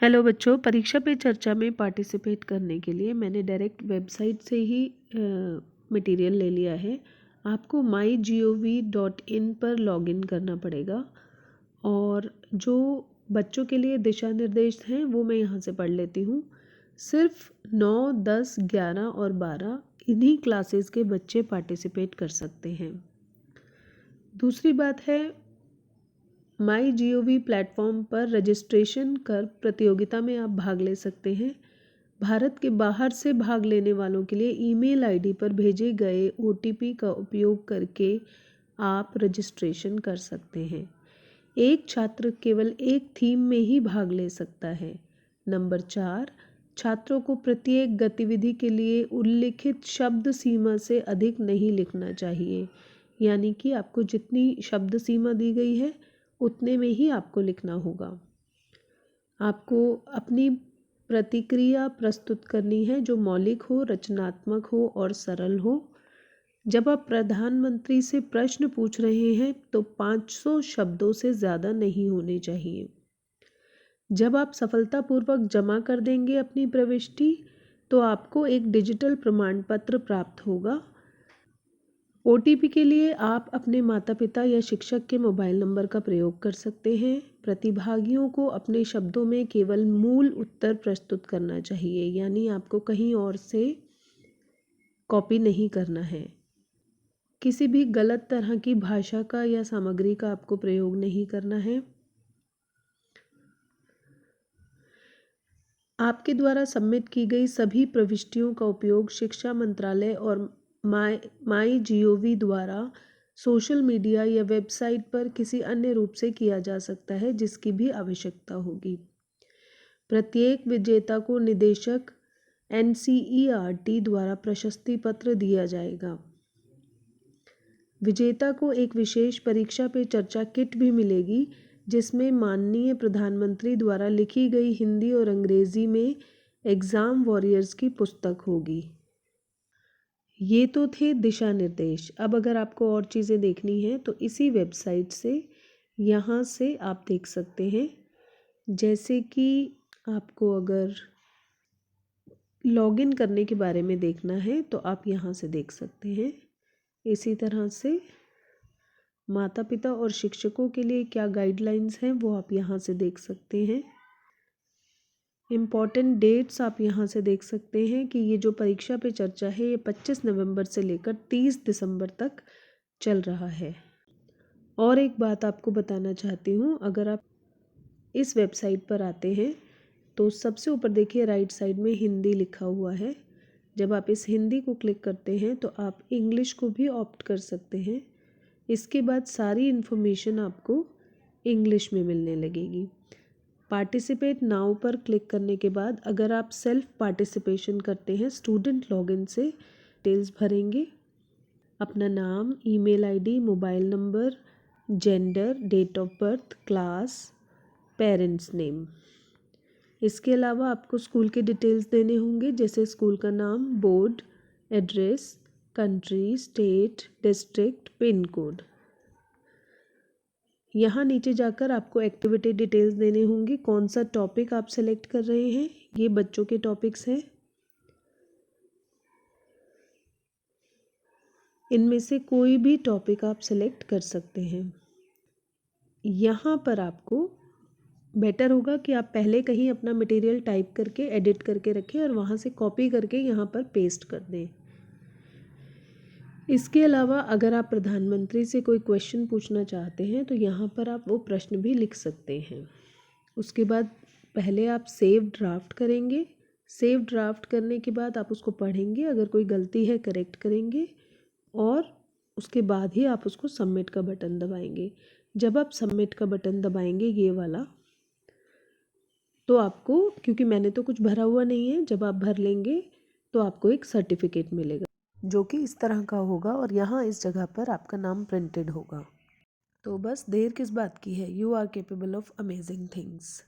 Hello बच्चों, परीक्षा पे चर्चा में पार्टिसिपेट करने के लिए मैंने डायरेक्ट वेबसाइट से ही मटेरियल ले लिया है। आपको mygov.in पर लॉगिन करना पड़ेगा और जो बच्चों के लिए दिशा निर्देश हैं वो मैं यहाँ से पढ़ लेती हूँ। सिर्फ 9, 10, 11 और 12 इन्हीं क्लासेस के बच्चे पार्टिसिपेट कर सकते हैं। दूसरी बात है, MyGov प्लेटफॉर्म पर रजिस्ट्रेशन कर प्रतियोगिता में आप भाग ले सकते हैं। भारत के बाहर से भाग लेने वालों के लिए ईमेल आईडी पर भेजे गए OTP का उपयोग करके आप रजिस्ट्रेशन कर सकते हैं। एक छात्र केवल एक थीम में ही भाग ले सकता है। नंबर 4, छात्रों को प्रत्येक गतिविधि के लिए उल्लिखित शब्द सीमा से अधिक नहीं लिखना चाहिए, यानी कि आपको जितनी शब्द सीमा दी गई है उतने में ही आपको लिखना होगा। आपको अपनी प्रतिक्रिया प्रस्तुत करनी है जो मौलिक हो, रचनात्मक हो और सरल हो। जब आप प्रधानमंत्री से प्रश्न पूछ रहे हैं तो 500 शब्दों से ज़्यादा नहीं होने चाहिए। जब आप सफलतापूर्वक जमा कर देंगे अपनी प्रविष्टि तो आपको एक डिजिटल प्रमाण पत्र प्राप्त होगा। OTP के लिए आप अपने माता पिता या शिक्षक के मोबाइल नंबर का प्रयोग कर सकते हैं। प्रतिभागियों को अपने शब्दों में केवल मूल उत्तर प्रस्तुत करना चाहिए, यानी आपको कहीं और से कॉपी नहीं करना है। किसी भी गलत तरह की भाषा का या सामग्री का आपको प्रयोग नहीं करना है। आपके द्वारा सबमिट की गई सभी प्रविष्टियों का उपयोग शिक्षा मंत्रालय और MyGov द्वारा सोशल मीडिया या वेबसाइट पर किसी अन्य रूप से किया जा सकता है जिसकी भी आवश्यकता होगी। प्रत्येक विजेता को निदेशक NCERT द्वारा प्रशस्ति पत्र दिया जाएगा। विजेता को एक विशेष परीक्षा पे चर्चा किट भी मिलेगी जिसमें माननीय प्रधानमंत्री द्वारा लिखी गई हिंदी और अंग्रेजी में एग्ज़ाम वॉरियर्स की पुस्तक होगी। ये तो थे दिशा निर्देश। अब अगर आपको और चीज़ें देखनी हैं तो इसी वेबसाइट से यहाँ से आप देख सकते हैं। जैसे कि आपको अगर लॉगिन करने के बारे में देखना है तो आप यहाँ से देख सकते हैं। इसी तरह से माता पिता और शिक्षकों के लिए क्या गाइडलाइंस हैं वो आप यहाँ से देख सकते हैं। इम्पॉर्टेंट डेट्स आप यहाँ से देख सकते हैं कि ये जो परीक्षा पे चर्चा है ये 25 नवंबर से लेकर 30 दिसंबर तक चल रहा है। और एक बात आपको बताना चाहती हूँ, अगर आप इस वेबसाइट पर आते हैं तो सबसे ऊपर देखिए राइट साइड में हिंदी लिखा हुआ है। जब आप इस हिंदी को क्लिक करते हैं तो आप इंग्लिश को भी ऑप्ट कर सकते हैं। इसके बाद सारी इन्फॉर्मेशन आपको इंग्लिश में मिलने लगेगी। पार्टिसिपेट नाउ पर क्लिक करने के बाद अगर आप सेल्फ पार्टिसिपेशन करते हैं स्टूडेंट लॉगिन से डिटेल्स भरेंगे, अपना नाम, email ID, mobile number, gender, date of birth, class, parents name. इसके अलावा आपको स्कूल के डिटेल्स देने होंगे जैसे स्कूल का नाम, board, address, country, state, district, pin code. यहाँ नीचे जाकर आपको एक्टिविटी डिटेल्स देने होंगे, कौन सा टॉपिक आप सेलेक्ट कर रहे हैं। ये बच्चों के टॉपिक्स हैं। इनमें से कोई भी टॉपिक आप सेलेक्ट कर सकते हैं। यहाँ पर आपको बेटर होगा कि आप पहले कहीं अपना मटेरियल टाइप करके एडिट करके रखें और वहाँ से कॉपी करके यहाँ पर पेस्ट कर दें। इसके अलावा अगर आप प्रधानमंत्री से कोई क्वेश्चन पूछना चाहते हैं तो यहाँ पर आप वो प्रश्न भी लिख सकते हैं। उसके बाद पहले आप सेव ड्राफ्ट करेंगे। सेव ड्राफ्ट करने के बाद आप उसको पढ़ेंगे, अगर कोई गलती है करेक्ट करेंगे और उसके बाद ही आप उसको सबमिट का बटन दबाएंगे। जब आप सबमिट का बटन दबाएंगे ये वाला, तो आपको, क्योंकि मैंने तो कुछ भरा हुआ नहीं है, जब आप भर लेंगे तो आपको एक सर्टिफिकेट मिलेगा जो कि इस तरह का होगा और यहाँ इस जगह पर आपका नाम प्रिंटेड होगा। तो बस देर किस बात की है, you are capable of amazing things.